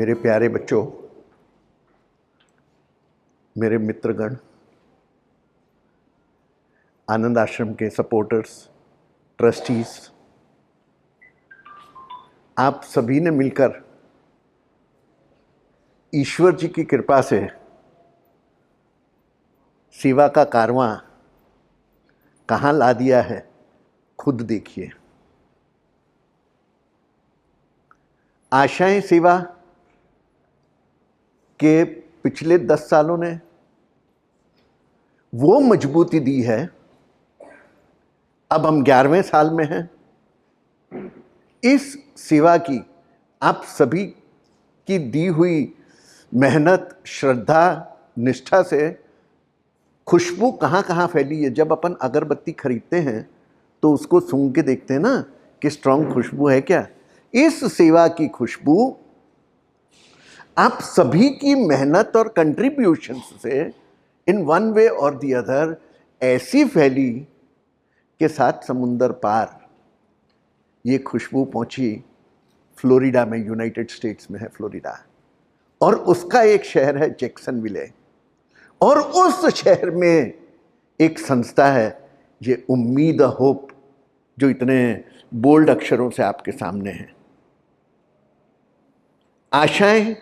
मेरे प्यारे बच्चों, मेरे मित्रगण, आनंद आश्रम के सपोर्टर्स, ट्रस्टीज, आप सभी ने मिलकर ईश्वर जी की कृपा से सेवा का कारवां कहाँ ला दिया है, खुद देखिए। आशाएं सेवा के पिछले 10 सालों ने वो मजबूती दी है। अब हम 11वें साल में हैं। इस सेवा की आप सभी की दी हुई मेहनत, श्रद्धा, निष्ठा से खुशबू कहाँ कहाँ फैली है। जब अपन अगरबत्ती खरीदते हैं तो उसको सूंघ के देखते हैं ना कि स्ट्रांग खुशबू है क्या। इस सेवा की खुशबू आप सभी की मेहनत और कंट्रीब्यूशन से इन वन वे और दी अदर ऐसी फैली कि 7 समुंदर पार ये खुशबू पहुंची फ्लोरिडा में, यूनाइटेड स्टेट्स में है फ्लोरिडा, और उसका एक शहर है जैक्सनविले, और उस शहर में एक संस्था है ये उम्मीद होप, जो इतने बोल्ड अक्षरों से आपके सामने है। आशाएं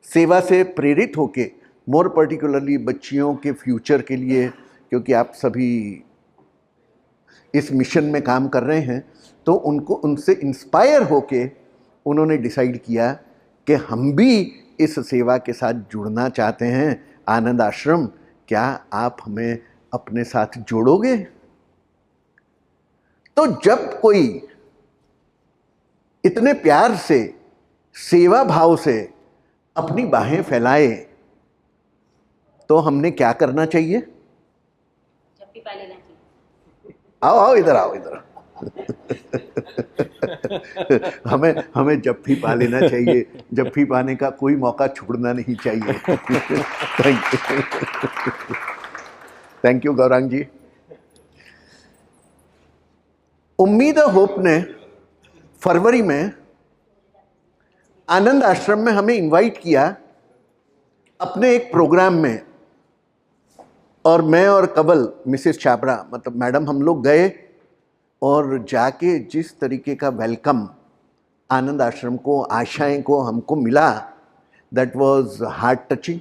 सेवा से प्रेरित होके, मोर पर्टिकुलरली बच्चियों के फ्यूचर के लिए, क्योंकि आप सभी इस मिशन में काम कर रहे हैं, तो उनसे इंस्पायर होके उन्होंने डिसाइड किया कि हम भी इस सेवा के साथ जुड़ना चाहते हैं। आनंद आश्रम, क्या आप हमें अपने साथ जोड़ोगे? तो जब कोई इतने प्यार से, सेवा भाव से अपनी बाहें फैलाए, तो हमने क्या करना चाहिए? जप्फी पा लेना चाहिए। आओ आओ, इधर आओ, इधर आओ। हमें जप्फी पा लेना चाहिए। जप्फी पाने का कोई मौका छोड़ना नहीं चाहिए। थैंक यू गौरांग जी। उम्मीद होप ने फरवरी में आनंद आश्रम में हमें इनवाइट किया अपने एक प्रोग्राम में, और मैं और कवल, मिसेस छाबड़ा, मतलब मैडम, हम लोग गए और जाके जिस तरीके का वेलकम आनंद आश्रम को, आशाएं को हमको मिला, दैट वाज हार्ट टचिंग।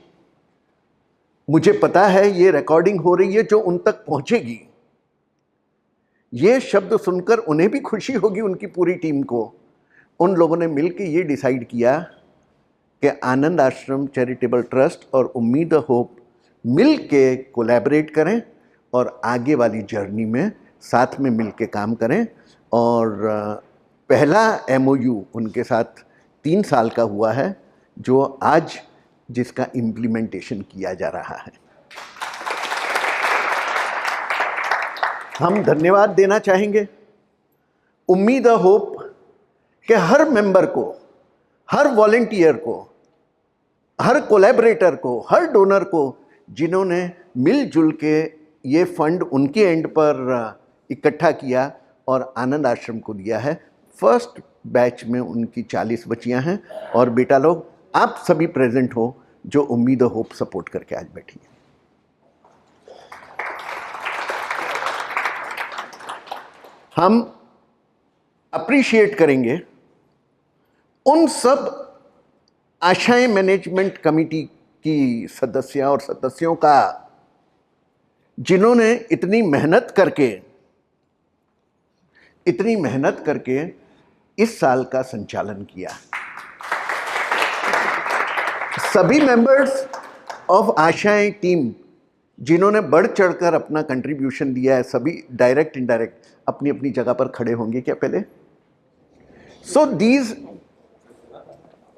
मुझे पता है ये रिकॉर्डिंग हो रही है जो उन तक पहुंचेगी। ये शब्द सुनकर उन्हें भी खुशी होगी, उनकी पूरी टीम को। उन लोगों ने मिलकर ये डिसाइड किया कि आनंद आश्रम चैरिटेबल ट्रस्ट और उम्मीद होप मिल के कोलैबोरेट करें और आगे वाली जर्नी में साथ में मिल के काम करें। और पहला MOU उनके साथ 3 साल का हुआ है, जो आज जिसका इम्प्लीमेंटेशन किया जा रहा है। हम धन्यवाद देना चाहेंगे उम्मीद होप के हर मेंबर को, हर वॉलंटियर को, हर कोलैबोरेटर को, हर डोनर को, जिन्होंने मिलजुल के ये फंड उनके एंड पर इकट्ठा किया और आनंद आश्रम को दिया है। फर्स्ट बैच में उनकी 40 बच्चियां हैं, और बेटा लोग आप सभी प्रेजेंट हो जो उम्मीद होप सपोर्ट करके आज बैठी है। हम अप्रिशिएट करेंगे उन सब आशाएं मैनेजमेंट कमेटी की सदस्य और सदस्यों का जिन्होंने इतनी मेहनत करके इस साल का संचालन किया। सभी मेंबर्स ऑफ आशाएं टीम जिन्होंने बढ़ चढ़कर अपना कंट्रीब्यूशन दिया है, सभी डायरेक्ट इनडायरेक्ट अपनी अपनी जगह पर खड़े होंगे क्या पहले? सो दीज,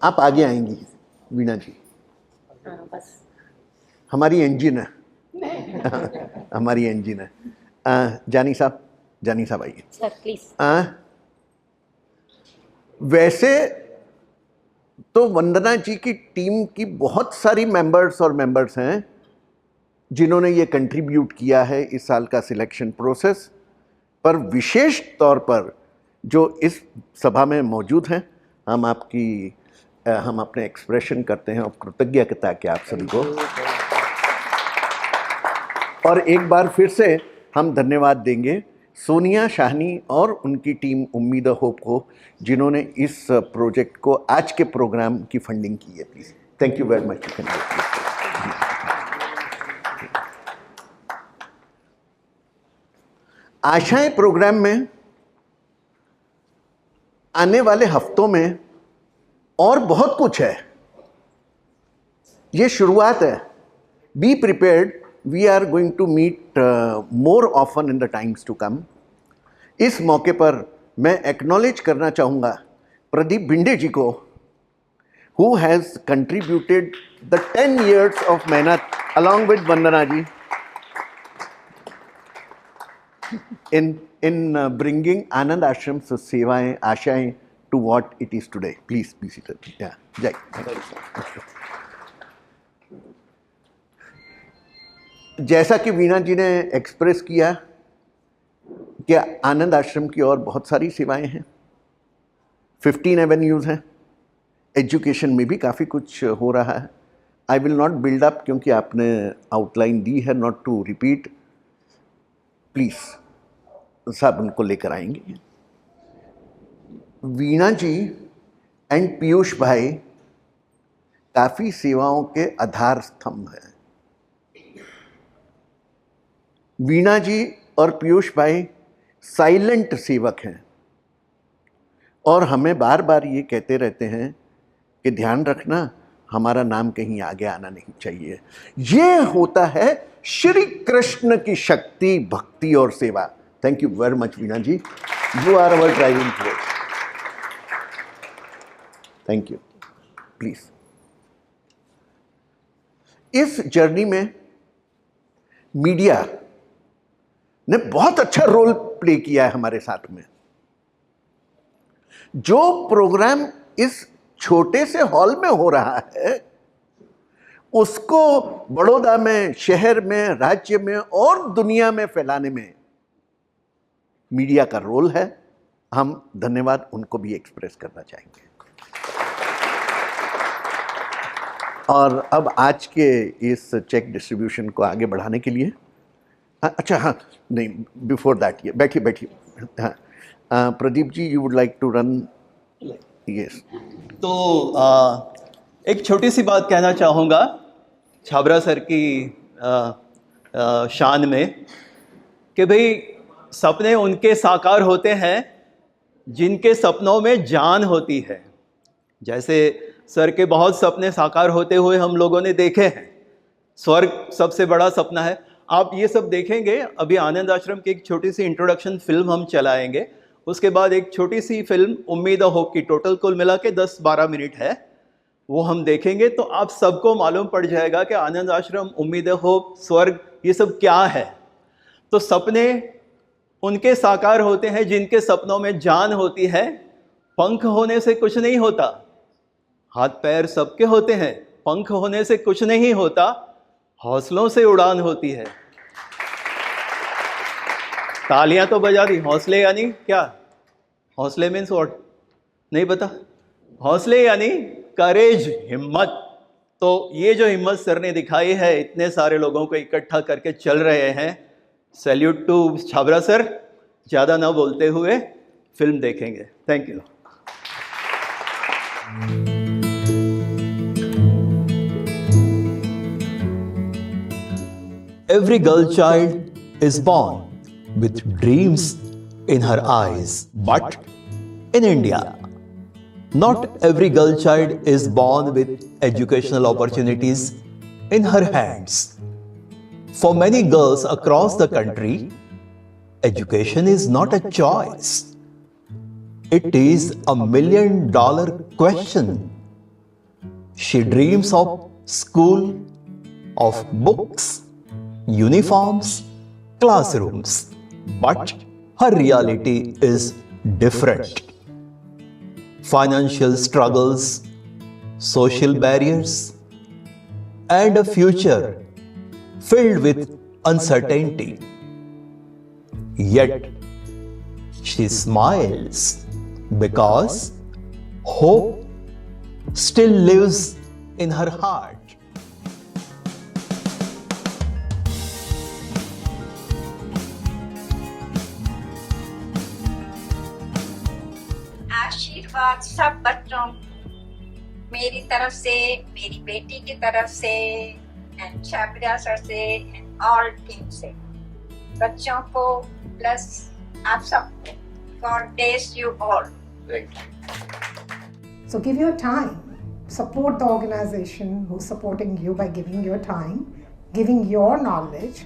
आप आगे आएंगी वीणा जी। बस हमारी इंजन है। हमारी इंजन है। जानी साहब आइए सर प्लीज। वैसे तो वंदना जी की टीम की बहुत सारी मेंबर्स हैं जिन्होंने ये कंट्रीब्यूट किया है इस साल का सिलेक्शन प्रोसेस पर। विशेष तौर पर जो इस सभा में मौजूद हैं, हम आपकी हम अपने एक्सप्रेशन करते हैं और कृतज्ञता के आप सभी को। और एक बार फिर से हम धन्यवाद देंगे सोनिया शाहनी और उनकी टीम उम्मीद होप को, जिन्होंने इस प्रोजेक्ट को, आज के प्रोग्राम की फंडिंग की है। Please, thank you very much. आशाएं प्रोग्राम में आने वाले हफ्तों में और बहुत कुछ है। ये शुरुआत है। Be prepared, we are going to meet more often in the times to come. इस मौके पर मैं एक्नॉलेज करना चाहूँगा प्रदीप भिंडे जी को, who has contributed the 10 years of मेहनत along with Vandana ji in bringing आनंद आश्रम से सेवाएं, आशाएं to what it is today. Please be seated. Yeah, जय। जैसा कि वीणा जी ने एक्सप्रेस किया कि आनंद आश्रम की और बहुत सारी सेवाएं हैं, 15 एवेन्यूज़ हैं, एजुकेशन में भी काफ़ी कुछ हो रहा है। I will not build up, क्योंकि आपने आउटलाइन दी है, नॉट टू रिपीट। प्लीज़ सब उनको लेकर आएंगे। वीणा जी एंड पीयूष भाई काफ़ी सेवाओं के आधार स्तंभ हैं। वीणा जी और पीयूष भाई साइलेंट सेवक हैं और हमें बार बार ये कहते रहते हैं कि ध्यान रखना, हमारा नाम कहीं आगे आना नहीं चाहिए। ये होता है श्री कृष्ण की शक्ति, भक्ति और सेवा। Thank you very much Veena ji, you are our driving force. Thank you. Please, इस जर्नी में मीडिया ने बहुत अच्छा रोल प्ले किया है हमारे साथ में। जो प्रोग्राम इस छोटे से हॉल में हो रहा है, उसको बड़ौदा में, शहर में, राज्य में और दुनिया में फैलाने में मीडिया का रोल है। हम धन्यवाद उनको भी एक्सप्रेस करना चाहेंगे। और अब आज के इस चेक डिस्ट्रीब्यूशन को आगे बढ़ाने के लिए, अच्छा हाँ, नहीं, बिफोर दैट, ये बैठिए। हाँ, Pradeep ji, you would like to run? Yes. तो एक छोटी सी बात कहना चाहूँगा छाबरा सर की शान में, कि भाई सपने उनके साकार होते हैं जिनके सपनों में जान होती है। जैसे सर के बहुत सपने साकार होते हुए हम लोगों ने देखे हैं। स्वर्ग सबसे बड़ा सपना है। आप ये सब देखेंगे। अभी आनंद आश्रम की एक छोटी सी इंट्रोडक्शन फिल्म हम चलाएंगे, उसके बाद एक छोटी सी फिल्म उम्मीद होप की, टोटल कुल मिला के 10-12 मिनट है, वो हम देखेंगे तो आप सबको मालूम पड़ जाएगा कि आनंद आश्रम, उम्मीद होप, स्वर्ग, ये सब क्या है। तो सपने उनके साकार होते हैं जिनके सपनों में जान होती है। पंख होने से कुछ नहीं होता, हाथ पैर सबके होते हैं, पंख होने से कुछ नहीं होता, हौसलों से उड़ान होती है। तालियां तो बजा दी। हौसले यानी क्या? हौसले मीन्स व्हाट? नहीं पता। हौसले यानी करेज, हिम्मत। तो ये जो हिम्मत सर ने दिखाई है, इतने सारे लोगों को इकट्ठा करके चल रहे हैं, सैल्यूट टू छाबरा सर। ज़्यादा ना बोलते हुए फिल्म देखेंगे। Thank you. Every girl child is born with dreams in her eyes. But in India, not every girl child is born with educational opportunities in her hands. For many girls across the country, education is not a choice. It is $1 million question. She dreams of school, of books, uniforms, classrooms, but her reality is different. Financial struggles, social barriers, and a future filled with uncertainty. Yet she smiles because hope still lives in her heart. आशीर्वाद सब बच्चों मेरी तरफ से, मेरी बेटी की तरफ से, एंड छाबरा सर से, एंड ऑल टीम से, बच्चों को प्लस आप सबको। God bless you all. So give your time. Support the organization who's supporting you by giving your time, giving your knowledge,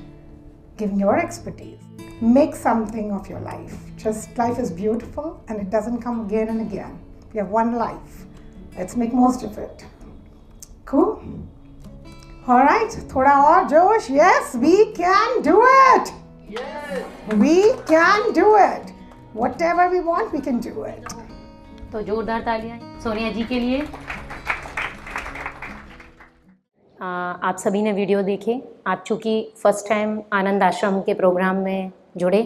giving your expertise. Make something of your life. Just life is beautiful and it doesn't come again and again. We have one life. Let's make most of it. Cool? All right. Thoda aur josh. Yes, we can do it. Yes. We can do it. Whatever we want, we can do it. तो जोरदार तालियां सोनिया जी के लिए। आप सभी ने video देखे। आप चूँकि फर्स्ट टाइम आनंद आश्रम के प्रोग्राम में जुड़े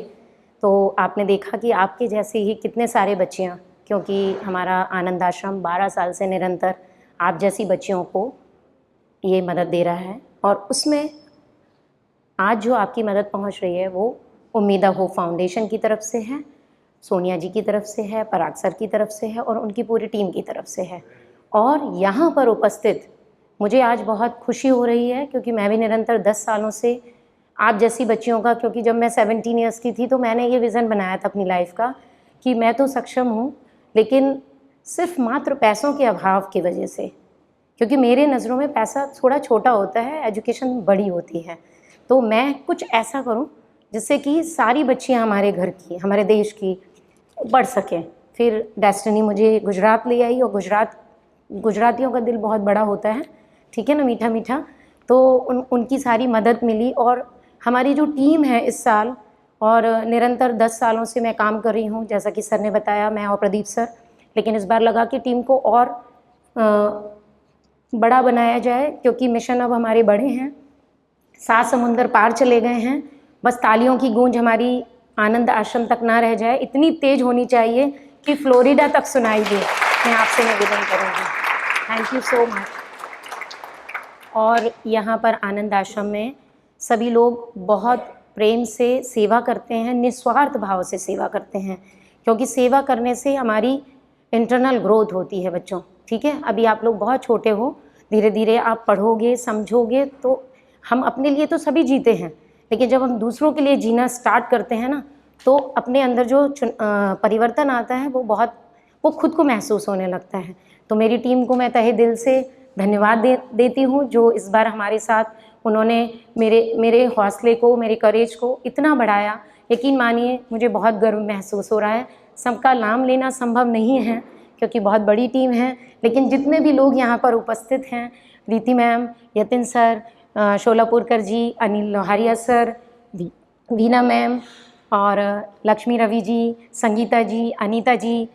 तो आपने देखा कि आपके जैसे ही कितने सारे बच्चियाँ, क्योंकि हमारा आनंद आश्रम 12 साल से निरंतर आप जैसी बच्चियों को ये मदद दे रहा है। और उसमें आज जो आपकी मदद पहुंच रही है वो उम्मीदा हो फाउंडेशन की तरफ से है, सोनिया जी की तरफ से है, पराग सर की तरफ से है और उनकी पूरी टीम की तरफ से है। और यहाँ पर उपस्थित मुझे आज बहुत खुशी हो रही है क्योंकि मैं भी निरंतर 10 सालों से आप जैसी बच्चियों का, क्योंकि जब मैं 17 ईयर्स की थी तो मैंने ये विज़न बनाया था अपनी लाइफ का कि मैं तो सक्षम हूँ, लेकिन सिर्फ मात्र पैसों के अभाव की वजह से, क्योंकि मेरे नज़रों में पैसा थोड़ा छोटा होता है, एजुकेशन बड़ी होती है, तो मैं कुछ ऐसा करूँ जिससे कि सारी बच्चियाँ हमारे घर की, हमारे देश की बढ़ सकें। फिर डेस्टिनी मुझे गुजरात ले आई और गुजरातियों का दिल बहुत बड़ा होता है, ठीक है ना, मीठा मीठा। तो उनकी सारी मदद मिली और हमारी जो टीम है इस साल, और निरंतर 10 सालों से मैं काम कर रही हूँ, जैसा कि सर ने बताया, मैं और प्रदीप सर, लेकिन इस बार लगा कि टीम को और बड़ा बनाया जाए क्योंकि मिशन अब हमारे बड़े हैं, 7 समुंदर पार चले गए हैं। बस तालियों की गूंज हमारी आनंद आश्रम तक ना रह जाए, इतनी तेज होनी चाहिए कि फ्लोरिडा तक सुनाई दे। मैं आपसे निवेदन करूँगी। Thank you so much. और यहाँ पर आनंद आश्रम में सभी लोग बहुत प्रेम से सेवा करते हैं, निस्वार्थ भाव से सेवा करते हैं, क्योंकि सेवा करने से हमारी इंटरनल ग्रोथ होती है बच्चों, ठीक है। अभी आप लोग बहुत छोटे हो, धीरे धीरे आप पढ़ोगे, समझोगे, तो हम अपने लिए तो सभी जीते हैं, लेकिन जब हम दूसरों के लिए जीना स्टार्ट करते हैं ना, तो अपने अंदर जो परिवर्तन आता है वो खुद को महसूस होने लगता है। तो मेरी टीम को मैं तहे दिल से धन्यवाद देती हूँ जो इस बार हमारे साथ उन्होंने मेरे हौसले को, मेरे करेज को इतना बढ़ाया। यकीन मानिए मुझे बहुत गर्व महसूस हो रहा है। सबका नाम लेना संभव नहीं है क्योंकि बहुत बड़ी टीम है, लेकिन जितने भी लोग यहाँ पर उपस्थित हैं, रीति मैम, यतिन सर, शोलापुरकर जी, अनिल लोहारिया सर, वीना मैम और लक्ष्मी रवि जी, संगीता जी, अनीता जी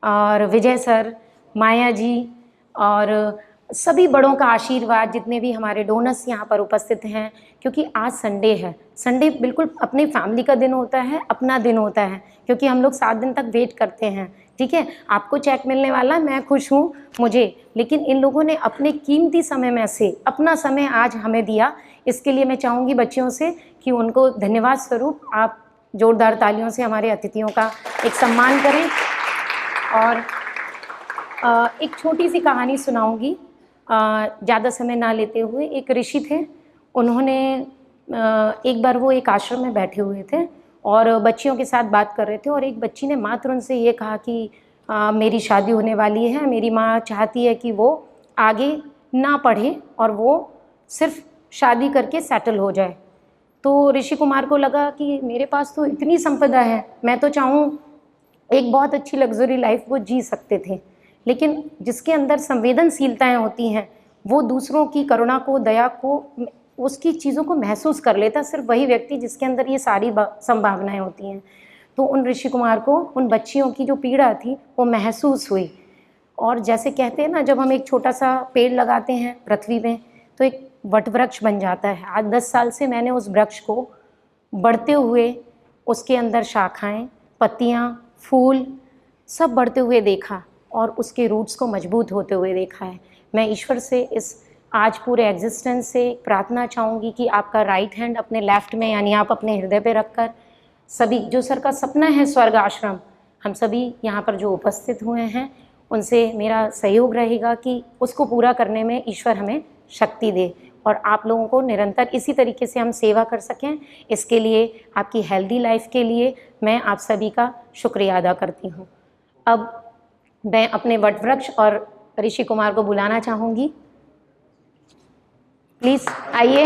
और विजय सर, माया जी और सभी बड़ों का आशीर्वाद, जितने भी हमारे डोनर्स यहाँ पर उपस्थित हैं, क्योंकि आज संडे है। संडे बिल्कुल अपनी फैमिली का दिन होता है, अपना दिन होता है, क्योंकि हम लोग 7 दिन तक वेट करते हैं, ठीक है। आपको चेक मिलने वाला, मैं खुश हूँ मुझे, लेकिन इन लोगों ने अपने कीमती समय में से अपना समय आज हमें दिया। इसके लिए मैं चाहूँगी बच्चियों से कि उनको धन्यवाद स्वरूप आप जोरदार तालियों से हमारे अतिथियों का एक सम्मान करें। और एक छोटी सी कहानी सुनाऊंगी, ज़्यादा समय ना लेते हुए। एक ऋषि थे, उन्होंने एक बार वो एक आश्रम में बैठे हुए थे और बच्चियों के साथ बात कर रहे थे, और एक बच्ची ने मात्र उनसे ये कहा कि मेरी शादी होने वाली है, मेरी माँ चाहती है कि वो आगे ना पढ़े और वो सिर्फ शादी करके सेटल हो जाए। तो ऋषि कुमार को लगा कि मेरे पास तो इतनी संपदा है, मैं तो चाहूँ एक बहुत अच्छी लग्जरी लाइफ वो जी सकते थे, लेकिन जिसके अंदर संवेदनशीलताएं होती हैं वो दूसरों की करुणा को, दया को, उसकी चीज़ों को महसूस कर लेता सिर्फ वही व्यक्ति जिसके अंदर ये सारी संभावनाएं होती हैं। तो उन ऋषि कुमार को उन बच्चियों की जो पीड़ा थी वो महसूस हुई। और जैसे कहते हैं ना, जब हम एक छोटा सा पेड़ लगाते हैं पृथ्वी में तो एक वट वृक्ष बन जाता है। आज 10 साल से मैंने उस वृक्ष को बढ़ते हुए, उसके अंदर शाखाएं, पत्तियां, फूल सब बढ़ते हुए देखा। और उसके रूट्स को मजबूत होते हुए देखा है। मैं ईश्वर से इस आज पूरे एग्जिस्टेंस से प्रार्थना चाहूँगी कि आपका राइट हैंड अपने लेफ्ट में यानी आप अपने हृदय पे रखकर सभी जो सर का सपना है स्वर्ग आश्रम, हम सभी यहाँ पर जो उपस्थित हुए हैं उनसे मेरा सहयोग रहेगा कि उसको पूरा करने में ईश्वर हमें शक्ति दे और आप लोगों को निरंतर इसी तरीके से हम सेवा कर सकें। इसके लिए आपकी हेल्दी लाइफ के लिए मैं आप सभी का शुक्रिया अदा करती हूँ। अब मैं अपने वटवृक्ष और ऋषि कुमार को बुलाना चाहूँगी। प्लीज़ आइए।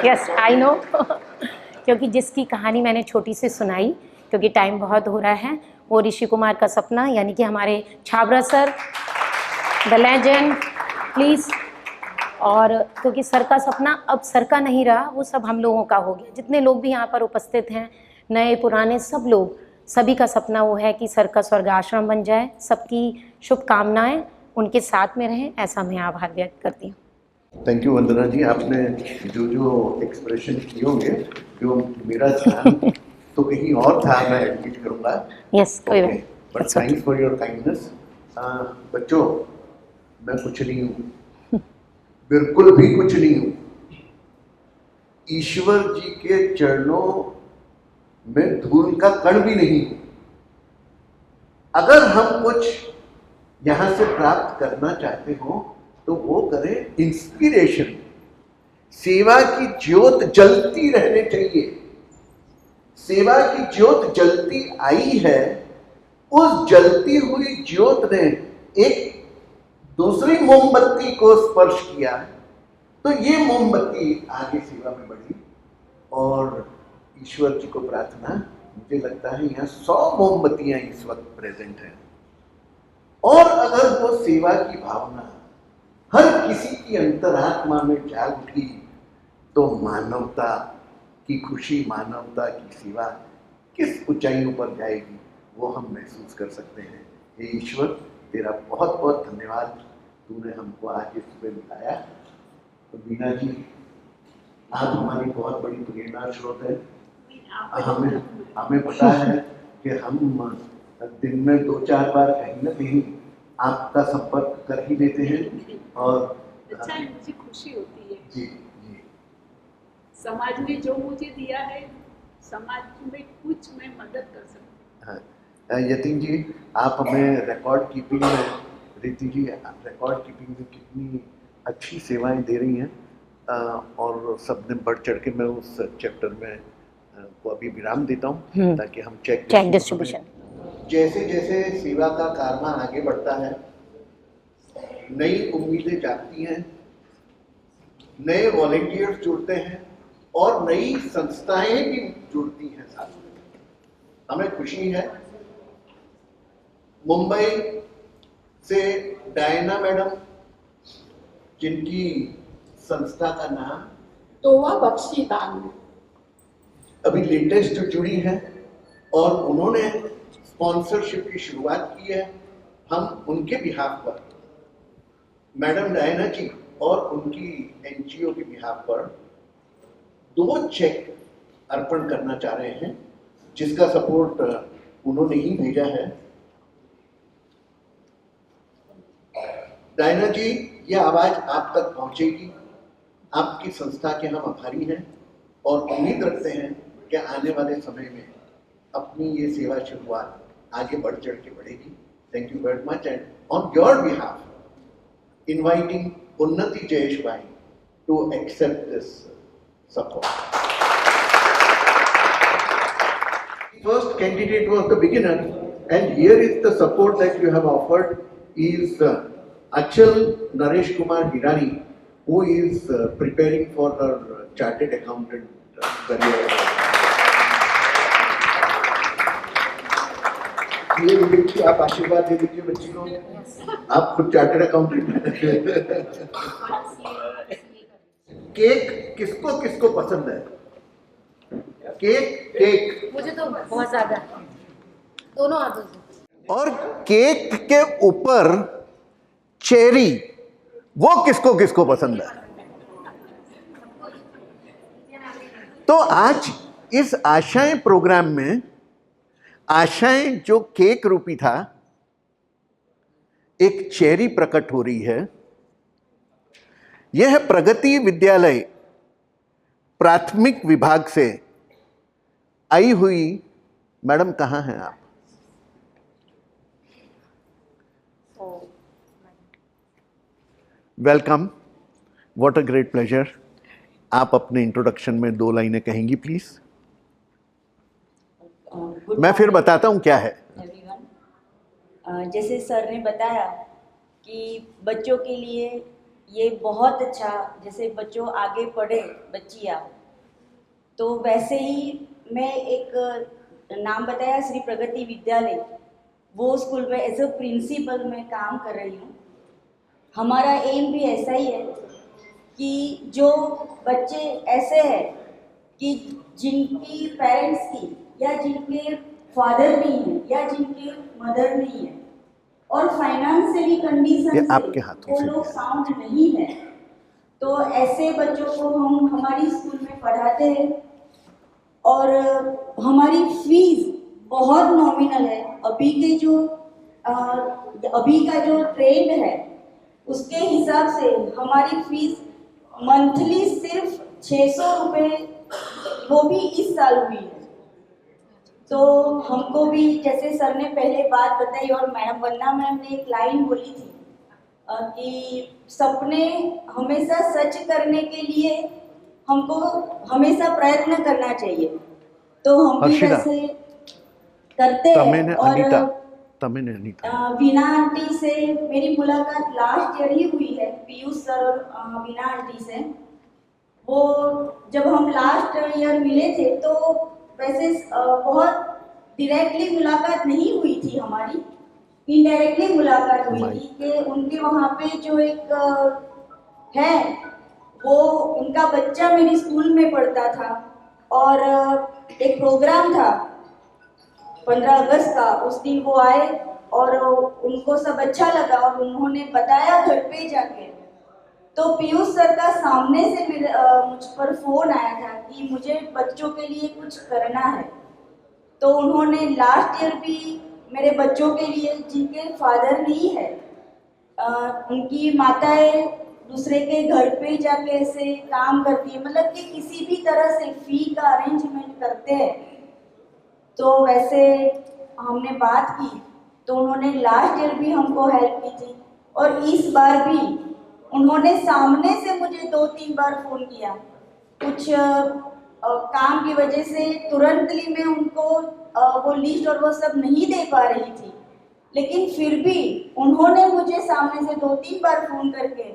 यस आई नो क्योंकि जिसकी कहानी मैंने छोटी सी सुनाई, क्योंकि टाइम बहुत हो रहा है, वो ऋषि कुमार का सपना यानी कि हमारे Chhabra sir the legend please. और क्योंकि सर का सपना अब सर का नहीं रहा, वो सब हम लोगों का हो गया। जितने लोग भी यहाँ पर उपस्थित हैं, नए पुराने सब लोग, सभी का सपना वो है कि सर का स्वर्ग आश्रम बन जाए। सबकी शुभकामनाएं उनके साथ में रहें, ऐसा मैं आभार व्यक्त करती हूँ। थैंक यू वंदना जी, आपने जो जो एक्सप्रेशन किए होंगे, जो मेरा ध्यान तो कहीं और था, मैं एडमिट करूँगा। यस कोई बात, but thanks for your kindness. बच्चों, मैं कुछ नहीं हूँ, बिल्कुल भी कुछ नहीं हूँ। ईश्वर जी के चरणों में धूल का कण भी नहीं हूँ। अगर हम कुछ यहाँ से प्राप्त करना चाहते हो तो वो करें इंस्पिरेशन। सेवा की ज्योत जलती रहने चाहिए। सेवा की ज्योत जलती आई है, उस जलती हुई ज्योत ने एक दूसरी मोमबत्ती को स्पर्श किया, तो ये मोमबत्ती आगे सेवा में बढ़ी। और ईश्वर जी को प्रार्थना, मुझे लगता है यहाँ 100 मोमबत्तियां इस वक्त प्रेजेंट हैं। और अगर वो सेवा की भावना हर किसी की अंतरात्मा में जाग उठी तो मानवता की खुशी, मानवता की सेवा किस ऊंचाइयों पर जाएगी वो हम महसूस कर सकते हैं। हे ईश्वर, तेरा बहुत बहुत धन्यवाद, तूने हमको आज इस सुबह मिलाया। तो बीना जी, आप हमारी बहुत बड़ी प्रेरणा स्रोत है। हमें पता है कि हम दिन में 2-4 बार कहीं ना कहीं आपका संपर्क कर ही लेते हैं। और अच्छा है, मुझे खुशी होती है। जी जी, समाज ने जो मुझे दिया है, समाज में कुछ मैं मदद कर सकती हूँ। हाँ, यतीन जी, आप हमें रिकॉर्ड कीपिंग में, रीति जी रिकॉर्ड कीपिंग में कितनी अच्छी सेवाएं दे रही हैं। और सबने बढ़ चढ़ के मैं उस चैप्टर में को अभी विराम देता हूँ ताकि हम चेक डिस्ट्रीब्यूशन। जैसे जैसे सेवा का कारनां आगे बढ़ता है, नई उम्मीदें जागती हैं, नए वॉलंटियर्स जुड़ते हैं और नई संस्थाएं भी जुड़ती हैं साथ में। हमें खुशी है। मुंबई से डायना मैडम, जिनकी संस्था का नाम तोवा बख्शीदान अभी लेटेस्ट जो जुड़ी है और उन्होंने स्पॉन्सरशिप की शुरुआत की है, हम उनके बिहाफ पर, मैडम डायना जी और उनकी एनजीओ के बिहाफ पर 2 चेक अर्पण करना चाह रहे हैं, जिसका सपोर्ट उन्होंने ही भेजा है। डायना जी, ये आवाज आप तक पहुंचेगी। आपकी संस्था के हम आभारी हैं और उम्मीद रखते हैं कि आने वाले समय में अपनी ये सेवा शुरुआत आगे बढ़ चढ़ के बढ़ेगी। Thank you very much and on your behalf inviting Unnati Jayesh भाई to accept this support. First candidate was the beginner, and here is the support that you have offered is Achal Naresh Kumar Hirani, who is preparing for her chartered accountant career. ये बच्ची, आप आशीर्वाद दे दीजिए बच्ची को। आप खुद chartered accountant. Cake किसको किसको पसंद है? केक मुझे तो बहुत ज्यादा, दोनों हाथों से। और केक के ऊपर चेरी, वो किसको किसको पसंद है? तो आज इस आशाएं प्रोग्राम में, आशाएं जो केक रूपी था, एक चेहरी प्रकट हो रही है। यह है प्रगति विद्यालय प्राथमिक विभाग से आई हुई मैडम। कहाँ हैं आप? Welcome, what a great pleasure. आप अपने इंट्रोडक्शन में 2 लाइनें कहेंगी प्लीज। मैं फिर बताता हूं क्या है। एवरीवन, जैसे सर ने बताया कि बच्चों के लिए ये बहुत अच्छा, जैसे बच्चों आगे पढ़े बच्चियाँ, तो वैसे ही मैं एक नाम बताया श्री प्रगति विद्यालय, वो स्कूल में एज अ प्रिंसिपल मैं काम कर रही हूँ। हमारा एम भी ऐसा ही है कि जो बच्चे ऐसे हैं कि जिनकी पेरेंट्स की या जिनके फादर नहीं है या जिनके मदर नहीं है और फाइनेंशियली कंडीशन से वो लोग साउंड नहीं है, तो ऐसे बच्चों को हम हमारी स्कूल में पढ़ाते हैं और हमारी फीस बहुत नॉमिनल है। अभी का जो ट्रेंड है उसके हिसाब से हमारी फीस मंथली सिर्फ 600 रुपये, वो भी इस साल हुई है। तो हमको भी, जैसे सर ने पहले बात बताई और मैडम वंदना मैम ने एक लाइन बोली थी कि सपने हमेशा सच करने के लिए हमको हमेशा प्रयत्न करना चाहिए, तो हम भी वैसे करते हैं। और वीणा आंटी से मेरी मुलाकात लास्ट ईयर ही हुई है, पीयूष सर और वीणा आंटी से। वो जब हम लास्ट ईयर मिले थे तो वैसे बहुत डायरेक्टली मुलाकात नहीं हुई थी हमारी, इनडायरेक्टली मुलाकात हुई थी कि उनके वहाँ पे जो एक है वो उनका बच्चा मेरी स्कूल में पढ़ता था और एक प्रोग्राम था 15 अगस्त का, उस दिन वो आए और उनको सब अच्छा लगा और उन्होंने बताया घर पे जाके। तो पीयूष सर का सामने से मुझ पर फोन आया था कि मुझे बच्चों के लिए कुछ करना है, तो उन्होंने लास्ट ईयर भी मेरे बच्चों के लिए जिनके फादर नहीं है, उनकी माताएं दूसरे के घर पे जाके ऐसे काम करती है, मतलब कि किसी भी तरह से फी का अरेंजमेंट करते हैं। तो वैसे हमने बात की तो उन्होंने लास्ट ईयर भी हमको हेल्प की थी और इस बार भी उन्होंने सामने से मुझे 2-3 बार फ़ोन किया। कुछ काम की वजह से तुरंतली मैं उनको वो लिस्ट और वो सब नहीं दे पा रही थी, लेकिन फिर भी उन्होंने मुझे सामने से 2-3 बार फ़ोन करके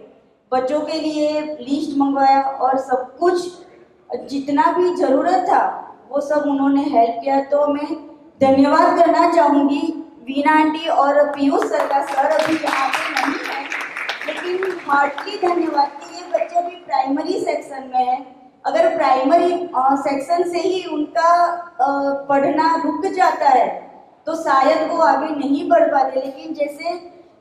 बच्चों के लिए लिस्ट मंगवाया और सब कुछ जितना भी ज़रूरत था वो सब उन्होंने हेल्प किया। तो मैं धन्यवाद करना चाहूँगी वीणा आंटी और पीयूष सर का। सर अभी यहाँ पे नहीं है, लेकिन हार्टली धन्यवाद कि ये बच्चे अभी प्राइमरी सेक्शन में है। अगर प्राइमरी सेक्शन से ही उनका पढ़ना रुक जाता है तो शायद वो आगे नहीं बढ़ पाते, लेकिन जैसे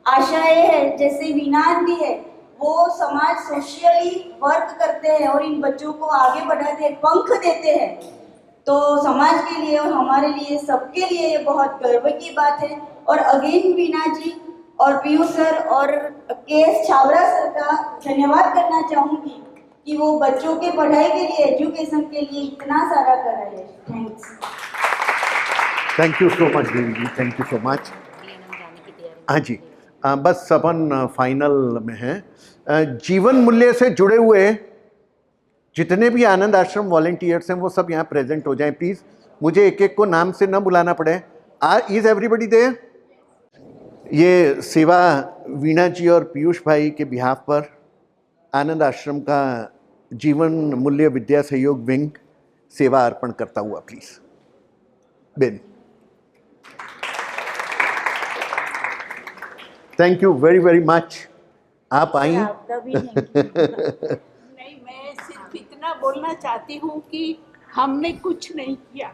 आशाएं है, जैसे वीणा आंटी है, वो समाज सोशली वर्क करते हैं और इन बच्चों को आगे बढ़ाते हैं, पंख देते हैं। तो समाज के लिए और हमारे लिए, सबके लिए ये बहुत गर्व की बात है। और अगेन वीणा जी और पीयूष सर और के.एस. छाबड़ा सर का धन्यवाद करना चाहूँगी कि वो बच्चों के पढ़ाई के लिए, एजुकेशन के लिए इतना सारा कर रहे हैं। Thanks. Thank you so much जी, थैंक यू सो मच। हाँ जी, बस अपन फाइनल में हैं। जीवन मूल्य से जुड़े हुए जितने भी आनंद आश्रम वॉलेंटियर्स हैं वो सब यहाँ प्रेजेंट हो जाएं प्लीज़। मुझे एक एक को नाम से न बुलाना पड़े। Is everybody there? ये सेवा वीणा जी और पीयूष भाई के बिहाफ पर आनंद आश्रम का जीवन मूल्य विद्या सहयोग विंग सेवा अर्पण करता हुआ please. Ben, thank you very very much. आप आई। नहीं, मैं सिर्फ इतना बोलना चाहती हूँ कि हमने कुछ नहीं किया।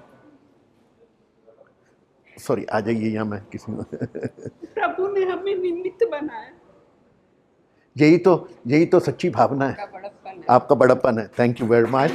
सॉरी, आ जाइए यहाँ, मैं किसी प्रभु ने हमें निमित्त बनाया। यही तो सच्ची भावना है, आपका बड़प्पन है। Thank you very much.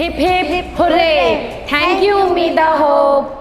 Hip hip hurray, thank you मीदा होप।